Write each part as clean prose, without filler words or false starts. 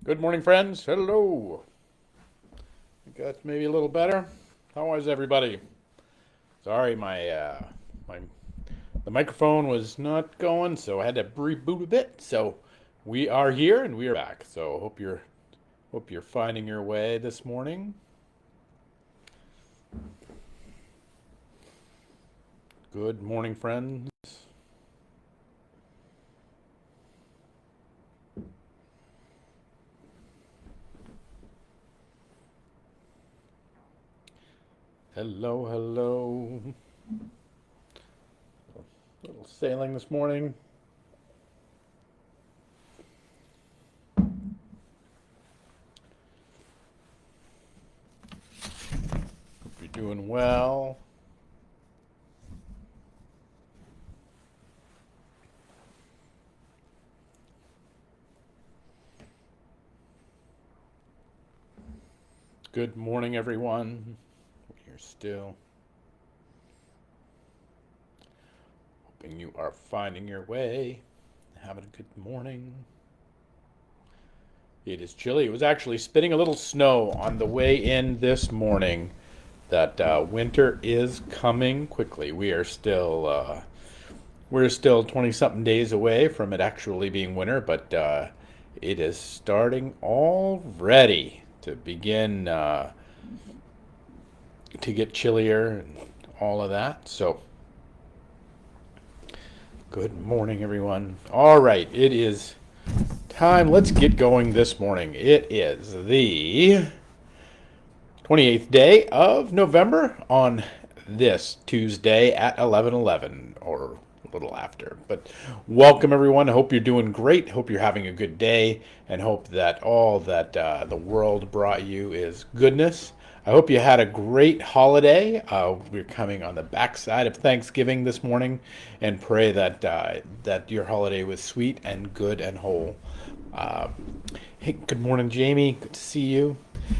Good morning, friends. Hello. I think that's maybe a little better. How is everybody? Sorry, my the microphone was not going, so I had to reboot a bit. So we are here and we are back. So hope you're finding your way this morning. Good morning, friends. Hello, hello. A little sailing this morning. Hope you're doing well. Good morning, everyone. You're still hoping you are finding your way, having a good morning. It is chilly. It was actually spitting a little snow on the way in this morning. That winter is coming quickly. We're still 20 something days away from it actually being winter, but it is starting already to begin to get chillier and all of that. So, good morning, everyone. All right, it is time. Let's get going this morning. It is the 28th day of November on this Tuesday at 11:11 or a little after. But welcome, everyone. I hope you're doing great. Hope you're having a good day, and hope that all that the world brought you is goodness. I hope you had a great holiday. We're coming on the backside of Thanksgiving this morning, and pray that that your holiday was sweet and good and whole. Uh, hey, good morning, Jamie. Good to see you.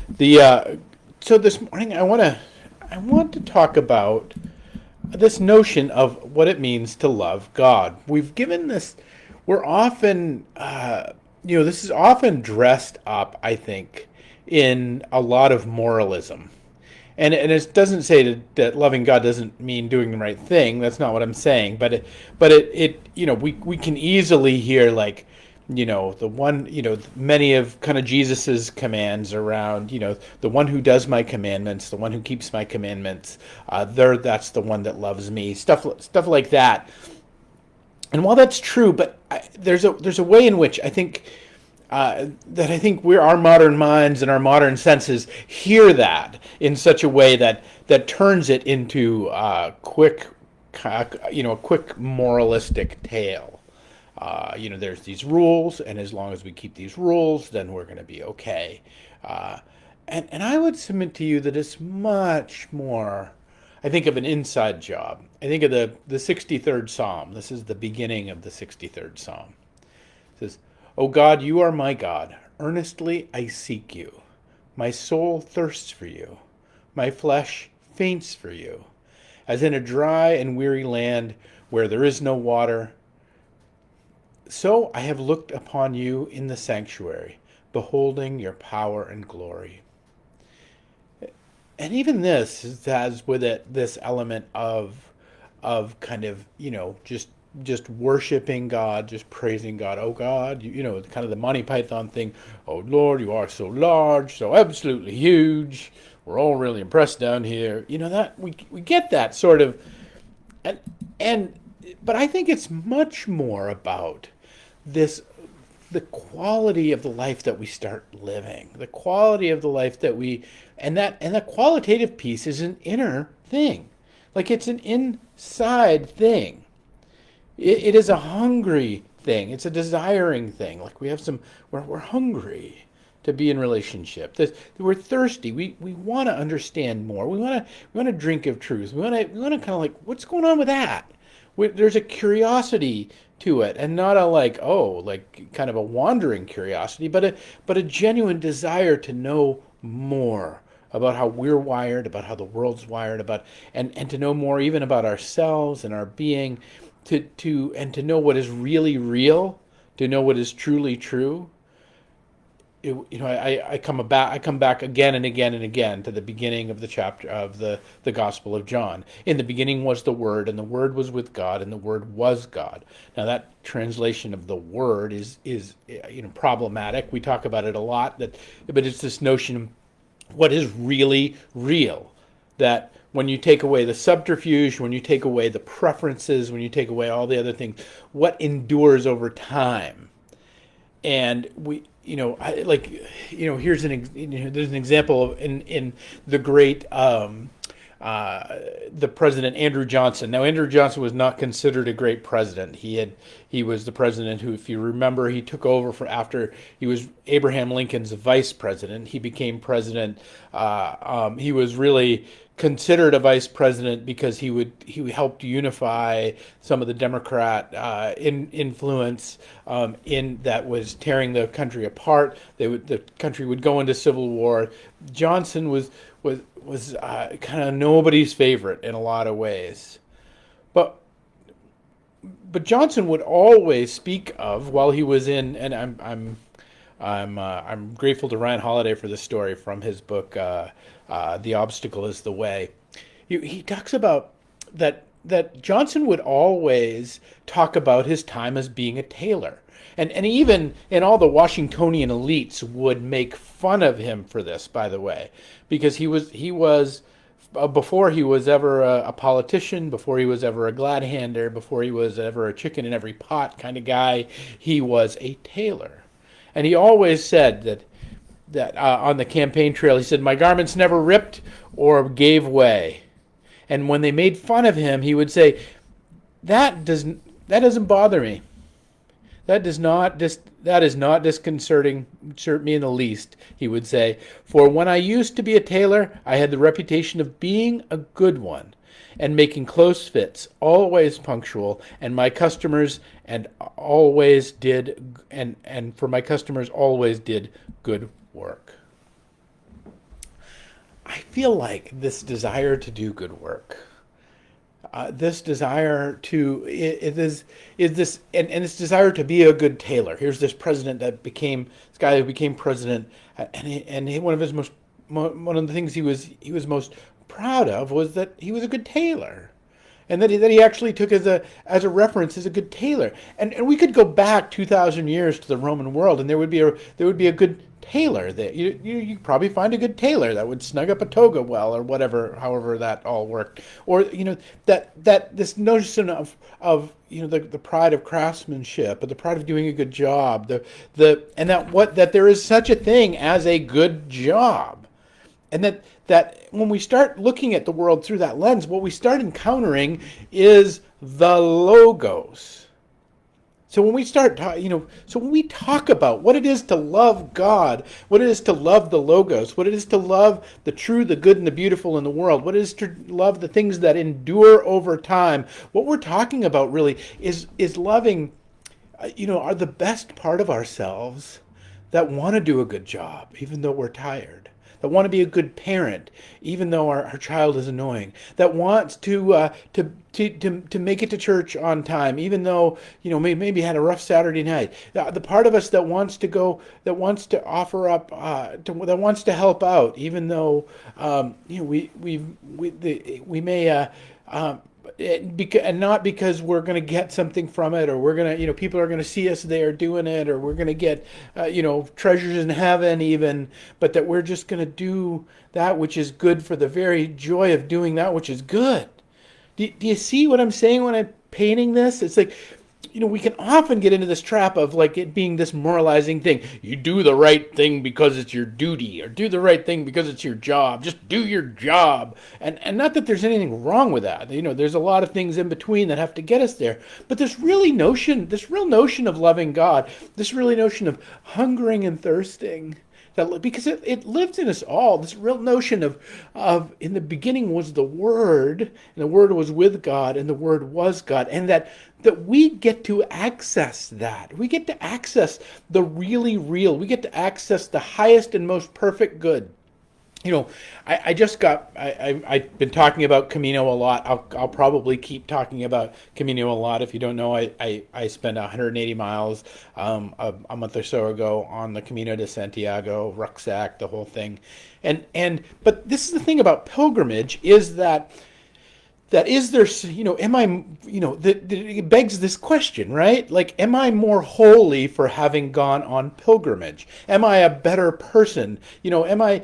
The So this morning I want to talk about this notion of what it means to love God. We've given this. We're often, this is often dressed up, I think, in a lot of moralism. And it doesn't say that loving God doesn't mean doing the right thing. That's not what I'm saying. But we can easily hear, like, the one, many of kind of Jesus's commands around, the one who does my commandments, the one who keeps my commandments, that's the one that loves me. Stuff like that. And while that's true, but there's a way in which I think that I think our modern minds and our modern senses hear that in such a way that turns it into a quick moralistic tale. There's these rules, and as long as we keep these rules, then we're going to be okay. Uh, and I would submit to you that it's much more, I think, of an inside job. I think of the 63rd Psalm. This is the beginning of the 63rd Psalm. It says, "O God, you are my God. Earnestly I seek you. My soul thirsts for you. My flesh faints for you. As in a dry and weary land where there is no water, so I have looked upon you in the sanctuary, beholding your power and glory." And even this has with it this element of kind of, just worshiping God, just praising God. Oh God, kind of the Monty Python thing. Oh Lord, you are so large, so absolutely huge. We're all really impressed down here. That we get that sort of, and and but I think it's much more about this, the quality of the life that we start living, the quality of the life that we, and the qualitative piece is an inner thing, like it's an inside thing. It is a hungry thing. It's a desiring thing. Like we have we're hungry to be in relationship. We're thirsty. We want to understand more. We want to drink of truth. We want to kind of like, what's going on with that? There's a curiosity to it, and not a, like, oh, like kind of a wandering curiosity, but a genuine desire to know more about how we're wired, about how the world's wired, and to know more even about ourselves and our being, to know what is really real, to know what is truly true. I come back again and again and again to the beginning of the chapter of the Gospel of John. In the beginning was the Word, and the Word was with God, and the Word was God. Now that translation of the Word is problematic. We talk about it a lot, but it's this notion of what is really real. That when you take away the subterfuge, when you take away the preferences, when you take away all the other things, what endures over time. And here's there's an example of in the great the president Andrew Johnson. Now, Andrew Johnson was not considered a great president. He was the president who, if you remember, he took over after he was Abraham Lincoln's vice president. He became president. He was really considered a vice president because he helped unify some of the Democrat influence in that was tearing the country apart. The country would go into civil war. Johnson was kind of nobody's favorite in a lot of ways, but Johnson would always speak of, while he was in, and I'm grateful to Ryan Holiday for this story from his book, "The Obstacle Is the Way." He talks about that Johnson would always talk about his time as being a tailor. And even in all the Washingtonian elites would make fun of him for this, by the way, because he was before he was ever a politician, before he was ever a glad hander, before he was ever a chicken in every pot kind of guy, he was a tailor. And he always said that on the campaign trail, he said, "My garments never ripped or gave way." And when they made fun of him, he would say, that doesn't bother me. That is not disconcerting me in the least," he would say. "For when I used to be a tailor, I had the reputation of being a good one and making close fits, always punctual, and my customers always did good work." I feel like this desire to do good work, this desire to this desire to be a good tailor. Here's this guy who became president, and one of the things he was most proud of was that he was a good tailor, and that he actually took as a reference as a good tailor. And we could go back 2,000 years to the Roman world, and there would be a good tailor. That you probably find a good tailor that would snug up a toga well, or whatever, however that all worked. Or that this notion of the pride of craftsmanship, or the pride of doing a good job, that there is such a thing as a good job, and that when we start looking at the world through that lens, what we start encountering is the logos. So when we talk about what it is to love God, what it is to love the logos, what it is to love the true, the good, and the beautiful in the world, what it is to love the things that endure over time, what we're talking about really is loving, are the best part of ourselves that want to do a good job, even though we're tired. That want to be a good parent, even though our child is annoying. That wants to make it to church on time, even though maybe had a rough Saturday night. The part of us that wants to offer up, that wants to help out, even though we may. And not because we're going to get something from it, or we're going to, people are going to see us there doing it, or we're going to get, treasures in heaven even, but that we're just going to do that which is good for the very joy of doing that which is good. Do you see what I'm saying when I'm painting this? It's like, we can often get into this trap of like it being this moralizing thing. You do the right thing because it's your duty, or do the right thing because it's your job. Just do your job. And not that there's anything wrong with that. There's a lot of things in between that have to get us there. But this real notion of loving God, this really notion of hungering and thirsting, because it lives in us all. This real notion of in the beginning was the Word, and the Word was with God, and the Word was God, and that we get to access that. We get to access the really real. We get to access the highest and most perfect good. you know, I just got I've been talking about Camino a lot. I'll probably keep talking about Camino a lot. If you don't know, I spent 180 miles a month or so ago on the Camino de Santiago, rucksack, the whole thing, and but this is the thing about pilgrimage is that is there, am I, that it begs this question, right? Like, am I more holy for having gone on pilgrimage? Am I a better person? Am I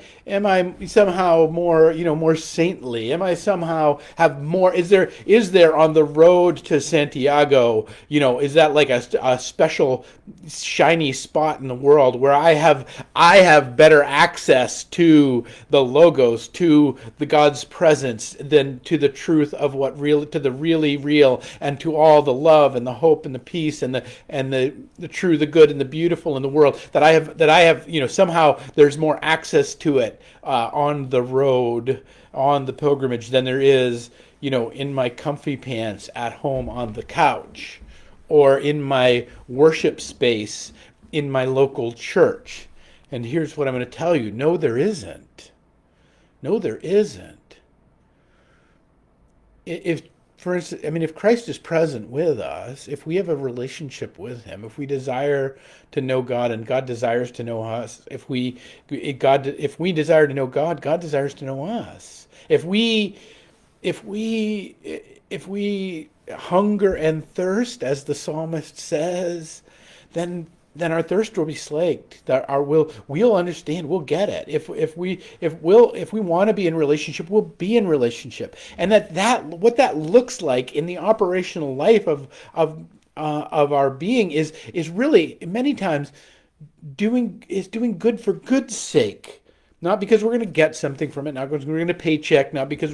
somehow more, more saintly? Am I somehow have more, is there on the road to Santiago, is that like a special shiny spot in the world where I have better access to the logos, to the God's presence than to the truth of what real, to the really real, and to all the love and the hope and the peace and the true, the good and the beautiful in the world, that I have somehow there's more access to it on the road, on the pilgrimage, than there is in my comfy pants at home on the couch, or in my worship space in my local church. And here's what I'm going to tell you: no, there isn't. No, there isn't. If, for instance, if Christ is present with us, if we have a relationship with Him, if we desire to know God and God desires to know us, if we desire to know God, God desires to know us. If we hunger and thirst, as the psalmist says, then our thirst will be slaked. That we'll understand. We'll get it. If we want to be in relationship, we'll be in relationship. And that what that looks like in the operational life of our being is really many times doing good for good's sake. Not because we're going to get something from it, not because we're going to paycheck, not because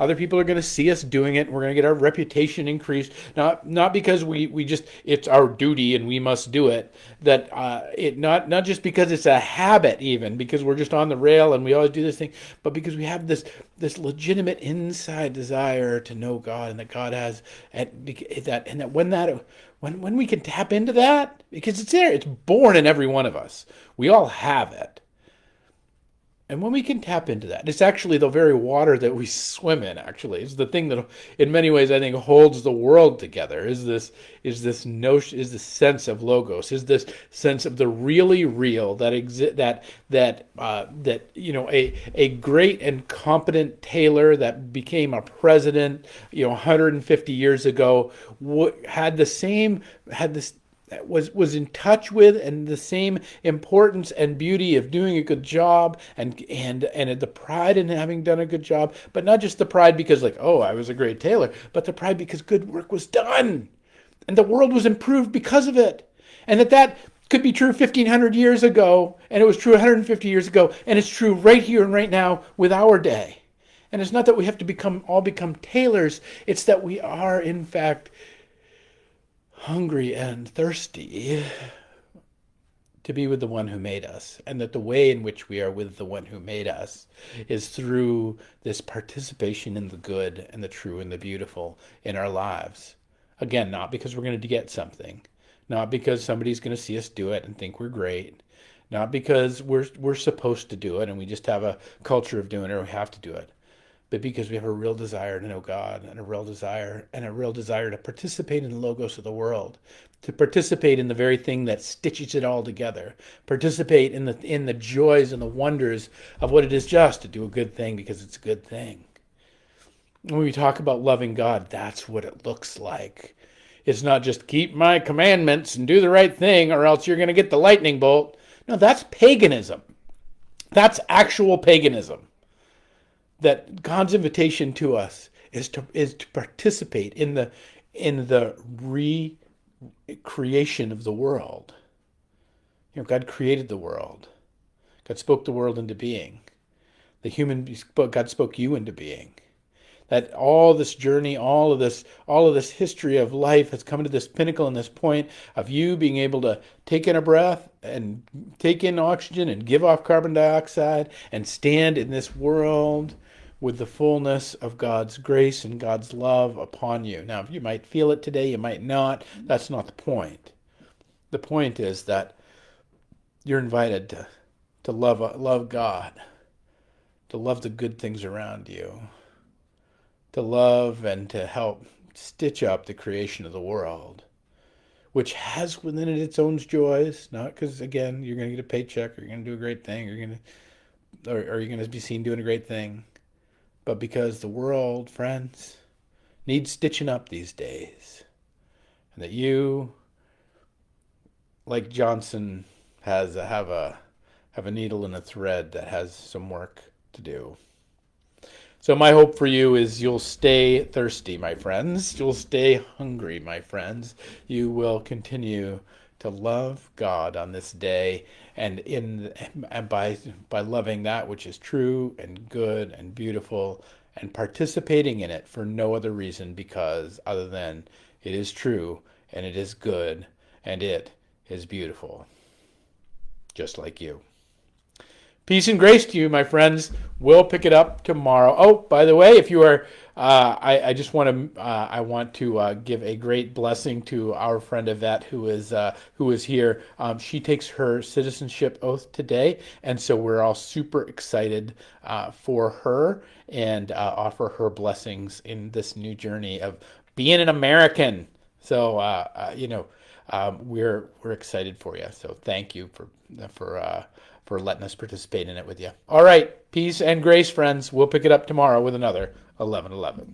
other people are going to see us doing it, and we're going to get our reputation increased, not because we just, it's our duty and we must do it, not just because it's a habit, even because we're just on the rail and we always do this thing, but because we have this legitimate inside desire to know God, and that God has, and that when we can tap into that, because it's there, it's born in every one of us. We all have it. And when we can tap into that, it's actually the very water that we swim in, actually. It's the thing that, in many ways, I think holds the world together, is this notion, is this sense of logos, is this sense of the really real a great and competent tailor that became a president, 150 years ago, had this was in touch with, and the same importance and beauty of doing a good job, and the pride in having done a good job, but not just the pride because, like, oh, I was a great tailor, but the pride because good work was done and the world was improved because of it. And that could be true 1,500 years ago, and it was true 150 years ago, and it's true right here and right now with our day. And it's not that we have to become tailors, it's that we are, in fact, hungry and thirsty to be with the one who made us, and that the way in which we are with the one who made us is through this participation in the good and the true and the beautiful in our lives. Again, not because we're going to get something, not because somebody's going to see us do it and think we're great, not because we're supposed to do it and we just have a culture of doing it or we have to do it, but because we have a real desire to know God, and a real desire to participate in the logos of the world, to participate in the very thing that stitches it all together, participate in the joys and the wonders of what it is just to do a good thing because it's a good thing. When we talk about loving God, that's what it looks like. It's not just keep my commandments and do the right thing or else you're going to get the lightning bolt. No, that's paganism. That's actual paganism. That God's invitation to us is to participate in the recreation of the world. God created the world. God spoke the world into being. God spoke you into being. That all this journey, all of this history of life has come to this pinnacle and this point of you being able to take in a breath and take in oxygen and give off carbon dioxide and stand in this world with the fullness of God's grace and God's love upon you. Now, you might feel it today, you might not. That's not the point. The point is that you're invited to love God, to love the good things around you, to love and to help stitch up the creation of the world, which has within it its own joys. Not because, again, you're going to get a paycheck, or you're going to do a great thing, or you're going to be seen doing a great thing, but because the world, friends, needs stitching up these days, and that you, like Johnson, have a needle and a thread that has some work to do. So my hope for you is you'll stay thirsty, my friends. You'll stay hungry, my friends. You will continue to love God on this day, and by loving that which is true and good and beautiful, and participating in it for no other reason because other than it is true and it is good and it is beautiful, just like you. Peace and grace to you, my friends. We'll pick it up tomorrow. Oh, by the way, if you are, I just want to, give a great blessing to our friend Yvette, who is here. She takes her citizenship oath today, and so we're all super excited for her and offer her blessings in this new journey of being an American. So we're excited for you. So thank you for letting us participate in it with you. All right, peace and grace, friends. We'll pick it up tomorrow with another 11:11.